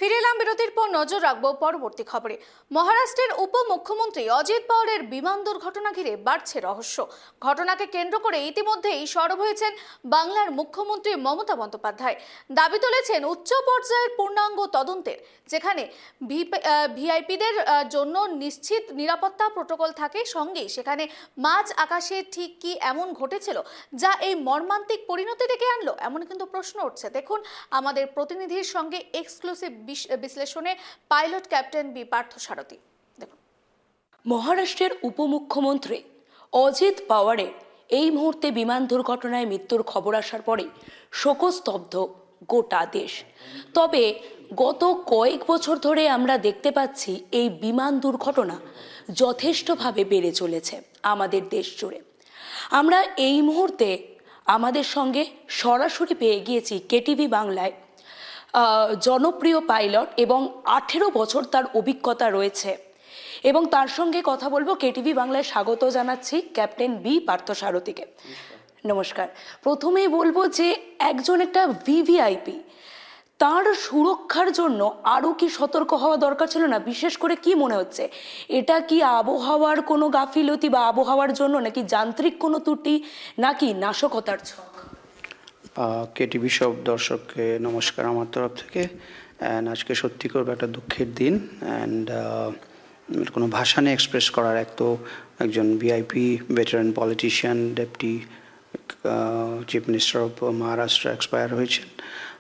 ফিরে এলাম বিরতির পর নজর রাখবো পরবর্তী খবরে। মহারাষ্ট্রের উপমুখ্যমন্ত্রী অজিত পাওয়ারের বিমান দুর্ঘটনা ঘিরে বাড়ছে রহস্য। ঘটনাকে কেন্দ্র করে ইতিমধ্যেই সরব হয়েছেন বাংলার মুখ্যমন্ত্রী মমতা বন্দ্যোপাধ্যায়। দাবি তুলেছেন উচ্চ পর্যায়ের পূর্ণাঙ্গ তদন্তের, যেখানে ভিআইপিদের জন্য নিশ্চিত নিরাপত্তা প্রোটোকল থাকে, সঙ্গেই সেখানে মাঝ আকাশে ঠিক কি এমন ঘটেছিল যা এই মর্মান্তিক পরিণতি ডেকে আনলো, এমন কিন্তু প্রশ্ন উঠছে। দেখুন আমাদের প্রতিনিধির সঙ্গে এক্সক্লুসিভ বিশ্লেষণে পাইলট ক্যাপ্টেন বি পার্থ সারথী। দেখুন, মহারাষ্ট্রের উপমুখ্যমন্ত্রী অজিত পাওয়ারের এই মুহূর্তে বিমান দুর্ঘটনায় মৃত্যুর খবর আসার পরে শোকস্তব্ধ গোটা দেশ। তবে গত কয়েক বছর ধরে আমরা দেখতে পাচ্ছি এই বিমান দুর্ঘটনা যথেষ্টভাবে বেড়ে চলেছে আমাদের দেশ জুড়ে। আমরা এই মুহূর্তে আমাদের সঙ্গে সরাসরি পেয়ে গিয়েছি কেটিভি বাংলায় জনপ্রিয় পাইলট এবং 18 বছর তার অভিজ্ঞতা রয়েছে, এবং তার সঙ্গে কথা বলবো। কেটিভি বাংলায় স্বাগত জানাচ্ছি ক্যাপ্টেন বি পার্থ সারথীকে। নমস্কার। প্রথমেই বলবো যে একজন একটা ভিভিআইপি, তার সুরক্ষার জন্য আরও কি সতর্ক হওয়া দরকার ছিল না? বিশেষ করে কি মনে হচ্ছে, এটা কি আবহাওয়ার কোনো গাফিলতি বা আবহাওয়ার জন্য, নাকি যান্ত্রিক কোনো ত্রুটি, নাকি নাশকতার ছক? কেটিভি সব দর্শককে নমস্কার আমার তরফ থেকে। অ্যান্ড আজকে সত্যি করবে একটা দুঃখের দিন, অ্যান্ড কোনো ভাষা নিয়ে এক্সপ্রেস করার একজন VIP veteran politician deputy chief minister of Maharashtra expire হয়েছেন।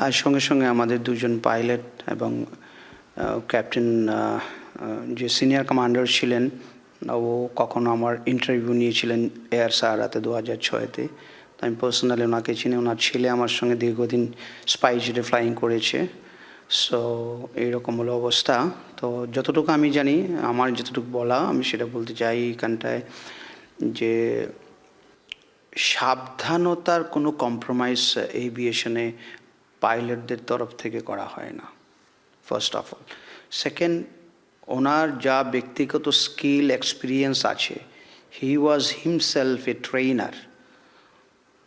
আর সঙ্গে সঙ্গে আমাদের দুজন পাইলট এবং ক্যাপ্টেন যে সিনিয়র কমান্ডার ছিলেন, ও কখনো আমার ইন্টারভিউ নিয়েছিলেন এয়ার সাহারাতে 2006-তে। আমি পার্সোনালি ওনাকে চিনি। ওনার ছেলে আমার সঙ্গে দীর্ঘদিন স্পাইজেটে ফ্লাইং করেছে। সো এইরকম হলো অবস্থা। তো যতটুকু আমি জানি, আমার যতটুকু বলা, আমি সেটা বলতে চাই এখানটায়, যে সাবধানতার কোনো কম্প্রোমাইজ এভিয়েশনে পাইলটদের তরফ থেকে করা হয় না, ফার্স্ট অফ অল। সেকেন্ড, ওনার যা ব্যক্তিগত স্কিল এক্সপিরিয়েন্স আছে, he was himself a trainer,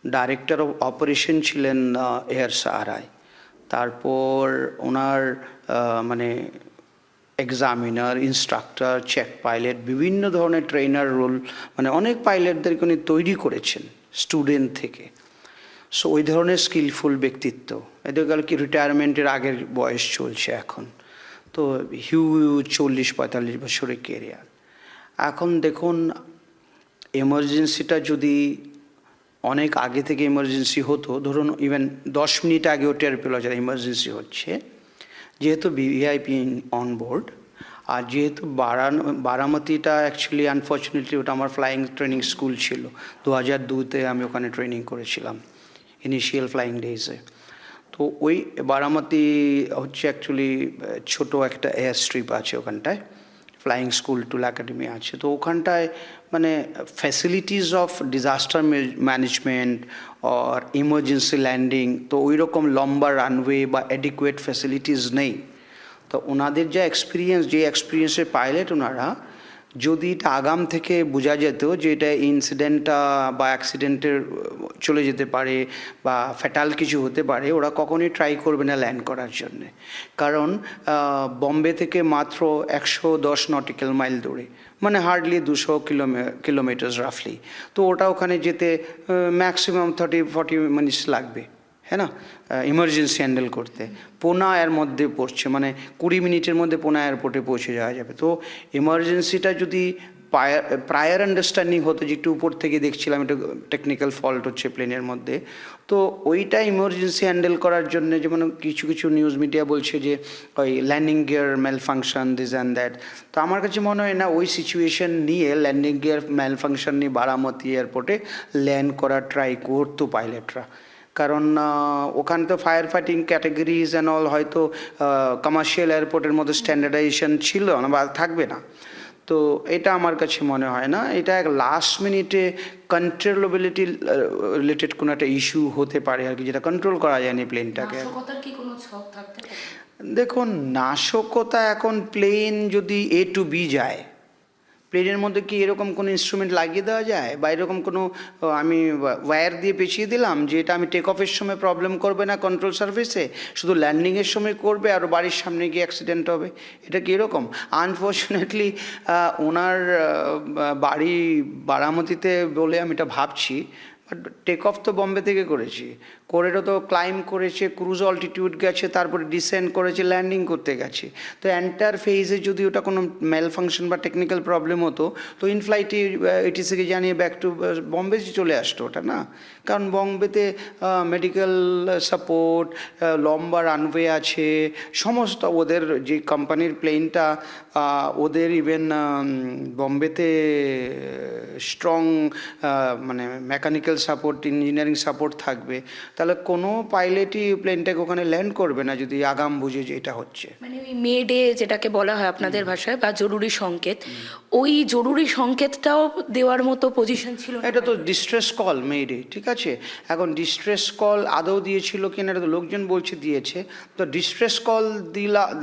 director of operation ছিলেন এয়ার সাহারায়। তারপর ওনার মানে এক্সামিনার, ইনস্ট্রাক্টর, চেক পাইলট, বিভিন্ন ধরনের ট্রেনার রোল, মানে অনেক পাইলটদেরকে উনি তৈরি করেছেন স্টুডেন্ট থেকে। সো ওই ধরনের স্কিলফুল ব্যক্তিত্ব। এদের গেল কি রিটায়ারমেন্টের আগের বয়স চলছে এখন, তো হিউজ 40-45 বছরের কেরিয়ার। এখন দেখুন, এমার্জেন্সিটা যদি অনেক আগে থেকে এমার্জেন্সি হতো, ধরুন ইভেন 10 মিনিট আগেও টের পেল যারা এমার্জেন্সি হচ্ছে, যেহেতু ভিআইপি অনবোর্ড, আর যেহেতু বারামতিটা অ্যাকচুয়ালি আনফর্চুনেটলি ওটা আমার ফ্লাইং ট্রেনিং স্কুল ছিল। 2002-তে আমি ওখানে ট্রেনিং করেছিলাম ইনিশিয়াল ফ্লাইং ডেজে। তো ওই বারামতি হচ্ছে অ্যাকচুয়ালি ছোটো একটা এয়ার স্ট্রিপ আছে ওখানটায়, ফ্লাইং স্কুল টুল একাডেমি আছে। তো ওখানটায় মানে ফ্যাসিলিটিস অফ ডিজাস্টার ম্যানেজমেন্ট আর ইমার্জেন্সি ল্যান্ডিং, তো ওই রকম লম্বা রানওয়ে বা অ্যাডিকুয়েট ফ্যাসিলিটিস নেই। তো ওনাদের যা এক্সপিরিয়েন্স, যে এক্সপিরিয়েন্সের পাইলট ওনারা, যদি এটা আগাম থেকে বোঝা যেত যে এটা ইনসিডেন্টটা বা অ্যাক্সিডেন্টের চলে যেতে পারে বা ফ্যাটাল কিছু হতে পারে, ওরা কখনোই ট্রাই করবে না ল্যান্ড করার জন্যে। কারণ বম্বে থেকে মাত্র 110 নটিক্যাল মাইল দূরে, মানে হার্ডলি 200 কিলোমিটার রাফলি। তো ওটা ওখানে যেতে ম্যাক্সিমাম 30-40 মিনিটস লাগবে, হ্যাঁ না, ইমার্জেন্সি হ্যান্ডেল করতে। পুনা এর মধ্যে পড়ছে, মানে 20 মিনিটের মধ্যে পুনা এয়ারপোর্টে পৌঁছে যাওয়া যাবে। তো ইমার্জেন্সিটা যদি প্রায়ার আন্ডারস্ট্যান্ডিং হতো, যে একটু উপর থেকে দেখছিলাম এটা টেকনিক্যাল ফল্ট হচ্ছে প্লেনের মধ্যে, তো ওইটা ইমার্জেন্সি হ্যান্ডেল করার জন্য, যেমন কিছু কিছু নিউজ মিডিয়া বলছে যে ওই landing gear malfunction, this and that. তো আমার কাছে মনে হয় না ওই সিচুয়েশন নিয়ে ল্যান্ডিং গিয়ার ম্যাল ফাংশন নিয়ে বারামতি এয়ারপোর্টে ল্যান্ড করার ট্রাই করতো পাইলটরা। কারণ ওখানে তো fire fighting categories and all হয়তো কমার্শিয়াল এয়ারপোর্টের মধ্যে স্ট্যান্ডার্ডাইজেশন ছিল না বা থাকবে না। তো এটা আমার কাছে মনে হয় না। এটা এক লাস্ট মিনিটে কন্ট্রোলেবিলিটি রিলেটেড কোনো একটা ইস্যু হতে পারে আর কি, যেটা কন্ট্রোল করা যায়নি প্লেনটাকে। দেখুন, নাশকতা, এখন প্লেন যদি A to B যায়, প্লেনের মধ্যে কি এরকম কোনো ইনস্ট্রুমেন্ট লাগিয়ে দেওয়া যায়, বা এরকম কোনো আমি ওয়্যার দিয়ে পেঁচিয়ে দিলাম যে এটা আমি টেক অফের সময় প্রবলেম করবে না কন্ট্রোল সার্ভিসে, শুধু ল্যান্ডিংয়ের সময় করবে আর বাড়ির সামনে গিয়ে অ্যাক্সিডেন্ট হবে? এটা কি এরকম? আনফর্চুনেটলি ওনার বাড়ি বারামতিতে বলে আমি এটা ভাবছি, বাট টেক অফ তো বম্বে থেকে করেছি, করেটা তো ক্লাইম্ব করেছে, ক্রুজ অল্টিটিউড গেছে, তারপরে ডিসেন্ড করেছে, ল্যান্ডিং করতে গেছে। তো এন্টায়ার ফেজে যদি ওটা কোনো ম্যাল ফাংশন বা টেকনিক্যাল প্রবলেম হতো তো ইন ফ্লাইটে এটিসিকে জানিয়ে ব্যাক টু বম্বে চলে আসতো ওটা না। কারণ বম্বেতে মেডিকেল সাপোর্ট, লম্বা রানওয়ে আছে, সমস্ত ওদের যে কোম্পানির প্লেনটা, ওদের ইভেন বম্বেতে স্ট্রং মানে মেকানিক্যাল সাপোর্ট, ইঞ্জিনিয়ারিং সাপোর্ট থাকবে। তাহলে কোনো পাইলটই প্লেনটাকে ওখানে ল্যান্ড করবে না যদি আগাম বুঝে যে এটা হচ্ছে। মানে ওই মেডে যেটাকে বলা হয় আপনাদের ভাষায়, বা জরুরি সংকেত, ওই জরুরি সংকেতটাও দেওয়ার মতো পজিশন ছিল না? এটা তো ডিস্ট্রেস কল মেডে, ঠিক আছে। এখন ডিস্ট্রেস কল আদৌ দিয়েছিল কিনা এটা তো লোকজন বলছে দিয়েছে। তো ডিস্ট্রেস কল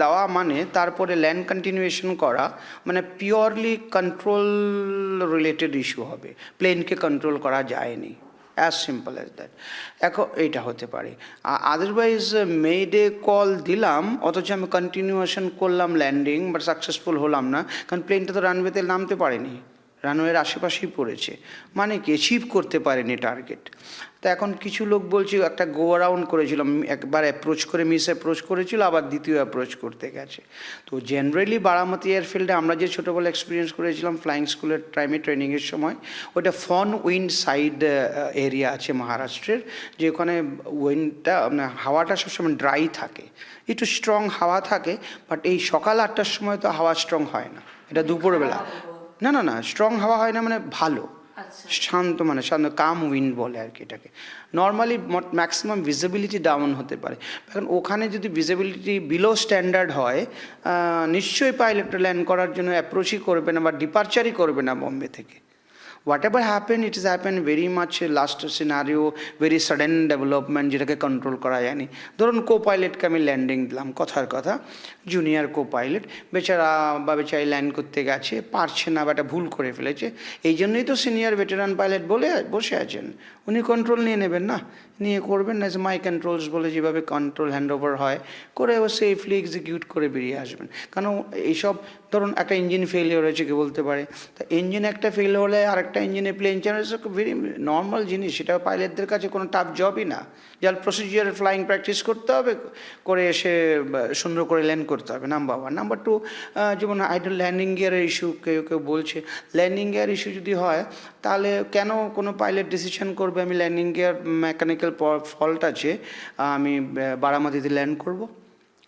দেওয়া মানে তারপরে ল্যান্ড কন্টিনিউয়েশন করা মানে পিওরলি কন্ট্রোল রিলেটেড ইস্যু হবে, প্লেনকে কন্ট্রোল করা যায়নি, অ্যাজ সিম্পল অ্যাজ দ্যাট। এখন এইটা হতে পারে। আদারওয়াইজ মেডে কল দিলাম অথচ আমি কন্টিনিউয়েশন করলাম ল্যান্ডিং, বাট সাকসেসফুল হলাম না, কারণ প্লেনটা তো রানওয়েতে নামতে পারেনি, রানওয়ের আশেপাশেই পড়েছে, মানে কি অ্যাচিভ করতে পারেনি টার্গেট। তো এখন কিছু লোক বলছে একটা গো অ্যারাউন্ড করেছিল, একবার অ্যাপ্রোচ করে মিস অ্যাপ্রোচ করেছিল, আবার দ্বিতীয় অ্যাপ্রোচ করতে গেছে। তো জেনারেলি বারামতি এয়ারফিল্ডে আমরা যে ছোটোবেলা এক্সপিরিয়েন্স করেছিলাম ফ্লাইং স্কুলের টাইমে ট্রেনিংয়ের সময়, ওটা ফন উইন্ড সাইড এরিয়া আছে মহারাষ্ট্রের, যে ওখানে উইন্ডটা মানে হাওয়াটা সবসময় ড্রাই থাকে, একটু স্ট্রং হাওয়া থাকে, বাট এই সকাল 8টার সময় তো হাওয়া স্ট্রং হয় না, এটা দুপুরবেলা। না না না, স্ট্রং হাওয়া হয় না মানে ভালো, শান্ত, মানে শান্ত কাম উইন্ড বলে আর কি এটাকে। নর্মালি ম্যাক্সিমাম ভিজিবিলিটি ডাউন হতে পারে, এখন ওখানে যদি ভিজিবিলিটি বিলো স্ট্যান্ডার্ড হয় নিশ্চয়ই পাইলটটা ল্যান্ড করার জন্য অ্যাপ্রোচই করবে না বা ডিপারচারই করবে না বম্বে থেকে। whatever happened, it has happened very much last scenario, very sudden development যেটাকে কন্ট্রোল করা যায়নি। ধরুন কো পাইলটকে আমি ল্যান্ডিং দিলাম, কথার কথা জুনিয়র কো পাইলট বেচারা বা বেচারি ল্যান্ড করতে গেছে, পারছে না বা একটা ভুল করে ফেলেছে, এই জন্যই তো সিনিয়র ভেটেরান পাইলট বলে বসে আছেন, উনি কন্ট্রোল নিয়ে নেবেন না, নিয়ে করবেন না, মাই কন্ট্রোলস বলে যেভাবে কন্ট্রোল হ্যান্ডওভার হয় করে ও সেফলি এক্সিকিউট করে বেরিয়ে আসবেন। কারণ এইসব ধরুন একটা ইঞ্জিন ফেলিওর হয়েছে কেউ বলতে পারে, তা ইঞ্জিন একটা ফেল হলে আরেকটা ইঞ্জিনে প্লেন চালানো ভেরি নর্মাল জিনিস, সেটা পাইলটদের কাছে কোনো টাফ জবই না। যার প্রসিজিয়ার ফ্লাইং প্র্যাকটিস করতে হবে, করে এসে সুন্দর করে ল্যান্ড করতে হবে, নাম্বার ওয়ান। নাম্বার টু, যেমন আইডল ল্যান্ডিং গিয়ারের ইস্যু কেউ কেউ বলছে, ল্যান্ডিং গিয়ার ইস্যু যদি হয় তাহলে কেন কোনো পাইলট ডিসিশন করবে আমি ল্যান্ডিং গিয়ার মেকানিক্যাল ফল্ট আছে আমি বারামতিতে ল্যান্ড করব?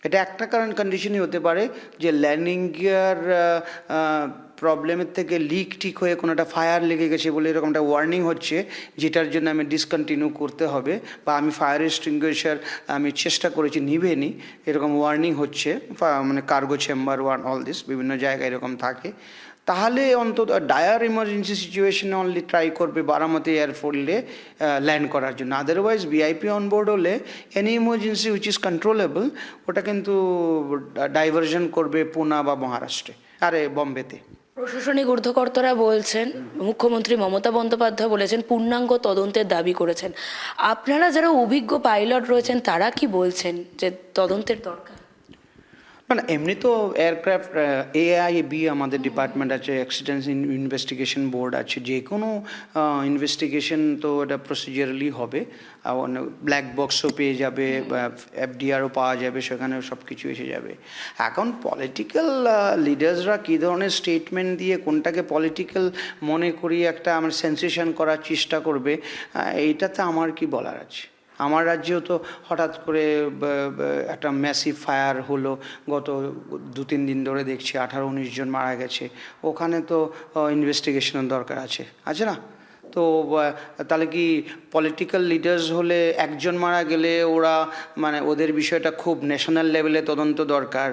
এটা একটা কারণ কন্ডিশনই হতে পারে যে ল্যান্ডিং গিয়ার প্রবলেমের থেকে লিক ঠিক হয়ে কোনো একটা ফায়ার লেগে গেছে বলে এরকম একটা ওয়ার্নিং হচ্ছে, যেটার জন্য আমি ডিসকন্টিনিউ করতে হবে, বা আমি ফায়ার এক্সটিংগুইশার আমি চেষ্টা করেছি নিভেনি, এরকম ওয়ার্নিং হচ্ছে, মানে cargo chamber one all this বিভিন্ন জায়গায় এরকম থাকে। তাহলে অন্তত ডায়ার ইমার্জেন্সি সিচুয়েশনে অনলি ট্রাই করবে বারামতি এয়ারফোর্টে ল্যান্ড করার জন্য। আদারওয়াইজ ভিআইপি অনবোর্ড হলে any emergency which is controllable ওটা কিন্তু ডাইভার্জন করবে পুনা বা মহারাষ্ট্রে, আরে বম্বেতে। প্রশাসনিক ঊর্ধ্বকর্তারা বলছেন, মুখ্যমন্ত্রী মমতা বন্দ্যোপাধ্যায় বলেছেন পূর্ণাঙ্গ তদন্তের দাবি করেছেন। আপনারা যারা অভিজ্ঞ পাইলট রয়েছেন তারা কি বলছেন যে তদন্তের দরকার? মানে এমনি তো এয়ারক্রাফট AIB আমাদের ডিপার্টমেন্ট আছে, অ্যাক্সিডেন্টস ইনভেস্টিগেশন বোর্ড আছে, যে কোনো ইনভেস্টিগেশন তো এটা প্রসিজারালি হবে, ব্ল্যাক বক্সও পেয়ে যাবে, FDRও পাওয়া যাবে, সেখানেও সব কিছু এসে যাবে। এখন পলিটিক্যাল লিডার্সরা কী ধরনের স্টেটমেন্ট দিয়ে কোনটাকে পলিটিক্যাল মনে করিয়ে একটা আমার সেন্সেশন করার চেষ্টা করবে, এইটাতে আমার কি বলার আছে। আমার রাজ্যেও তো হঠাৎ করে একটা ম্যাসিভ ফায়ার হলো, গত 2-3 দিন ধরে দেখছি 18-19 জন মারা গেছে, ওখানে তো ইনভেস্টিগেশনের দরকার আছে না? তো তাহলে কি পলিটিক্যাল লিডার্স হলে একজন মারা গেলে ওরা মানে ওদের বিষয়টা খুব ন্যাশনাল লেভেলে তদন্ত দরকার,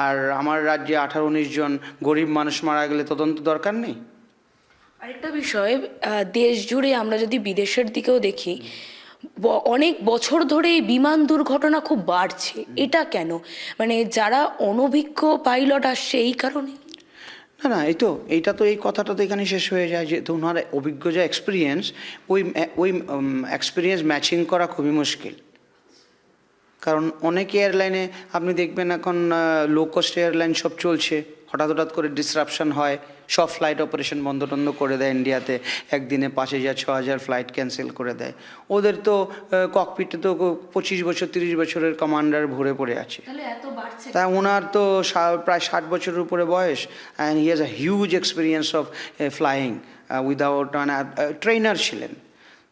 আর আমার রাজ্যে 18-19 জন গরিব মানুষ মারা গেলে তদন্ত দরকার নেই? আরেকটা বিষয়, দেশ জুড়ে আমরা যদি বিদেশের দিকেও দেখি, অনেক বছর ধরে এই বিমান দুর্ঘটনা খুব বাড়ছে, এটা কেন? মানে যারা অনভিজ্ঞ পাইলট আসছে এই কারণে? না না এইটা তো এই কথাটা তো এখানে শেষ হয়ে যায় যে তো ওনার অভিজ্ঞ যা এক্সপিরিয়েন্স ওই এক্সপিরিয়েন্স ম্যাচিং করা খুবই মুশকিল। কারণ অনেক এয়ারলাইনে আপনি দেখবেন এখন লো কস্ট এয়ারলাইন সব চলছে, হঠাৎ করে ডিসরাপশন হয়, সব ফ্লাইট অপারেশন বন্ধ টন্ধ করে দেয় ইন্ডিয়াতে, একদিনে 5,000-6,000 ফ্লাইট ক্যান্সেল করে দেয়। ওদের তো ককপিটে তো 25 বছর 30 বছরের কমান্ডার ভরে পড়ে আছে। তাহলে এত বাড়ছে তা ওনার তো প্রায় 60 বছরের উপরে বয়স, and he has a huge experience of flying without trainer ছিলেন।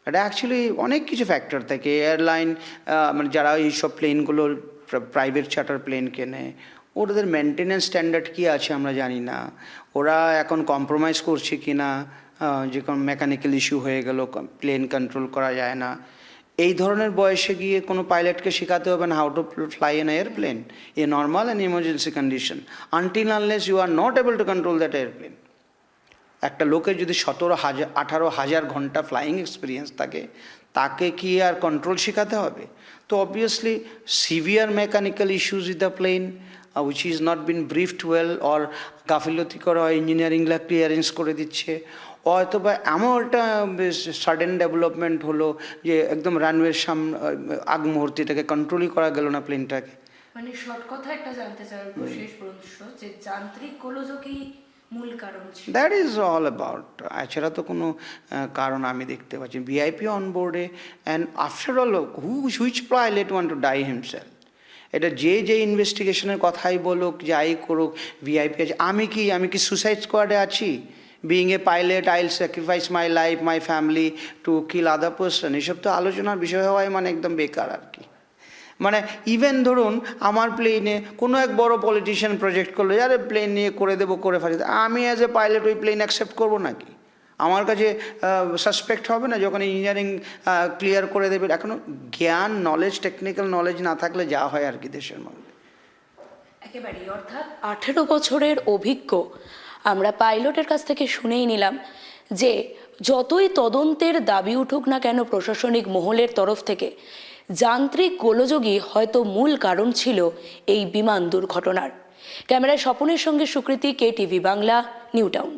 এটা অ্যাকচুয়ালি অনেক কিছু ফ্যাক্টর থাকে। এয়ারলাইন মানে যারা এইসব প্লেনগুলো প্রাইভেট চার্টার প্লেন কেনে, ওদের মেনটেন্যান্স স্ট্যান্ডার্ড কী আছে আমরা জানি না। ওরা এখন কম্প্রোমাইজ করছে কি না, যে কোনো মেকানিক্যাল ইস্যু হয়ে গেল, প্লেন কন্ট্রোল করা যায় না, এই ধরনের বয়সে গিয়ে কোনো পাইলটকে শেখাতে হবে না how to fly an airplane a normal and emergency condition until unless you are not able to control that airplane. একটা লোকের যদি 18,000 ঘন্টা ফ্লাইং এক্সপিরিয়েন্স থাকে, তাকে কি আর কন্ট্রোল শেখাতে হবে? তো obviously severe mechanical issues with the plane which is not been briefed well, or গাফিলতি করা ইঞ্জিনিয়ারিংলা ক্লিয়ারেন্স করে দিচ্ছে, অথবা এমন একটা সাডেন ডেভেলপমেন্ট হলো যে একদম রানওয়ের আগ মুহূর্তে এটাকে কন্ট্রোলই করা গেল না প্লেনটাকে। মানে শর্ট কথা একটা জানতে চাইবো শেষ প্রশ্ন, যে যান্ত্রিক গোলযোগই মূল কারণ ছিল। দ্যাট ইজ অল অ্যাবাউট, এছাড়া তো কোনো কারণ আমি দেখতে পাচ্ছি। ভিআইপি অন বোর্ডে, and after all which pilot want to die himself? এটা যে ইনভেস্টিগেশনের কথাই বলুক, যাই করুক, ভিআইপি আছে। আমি কি সুসাইড স্কোয়াডে আছি? Being a pilot I will sacrifice my life, my family to kill other person, এসব তো আলোচনার বিষয় হওয়াই মানে একদম বেকার আর কি। মানে ইভেন ধরুন আমার প্লেনে কোনো এক বড় পলিটিশিয়ান প্রজেক্ট করলো, আরে প্লেন নিয়ে করে দেবো, করে ফেলে, আমি অ্যাজ এ পাইলট ওই প্লেন অ্যাকসেপ্ট করবো নাকি? আমার কাছে সাসপেক্ট হবে না যখন ইঞ্জিনিয়ারিং ক্লিয়ার করে দেবে? এখনও জ্ঞান, নলেজ, টেকনিক্যাল নলেজ না থাকলে যা হয় আর কি দেশের মধ্যে। একেবারেই, অর্থাৎ 18 বছরের অভিজ্ঞ আমরা পাইলটের কাছ থেকে শুনেই নিলাম যে যতই তদন্তের দাবি উঠুক না কেন প্রশাসনিক মহলের তরফ থেকে, যান্ত্রিক গোলযোগই হয়তো মূল কারণ ছিল এই বিমান দুর্ঘটনার। ক্যামেরায় স্বপনের সঙ্গে সুকৃতি, KTV বাংলা, নিউ টাউন।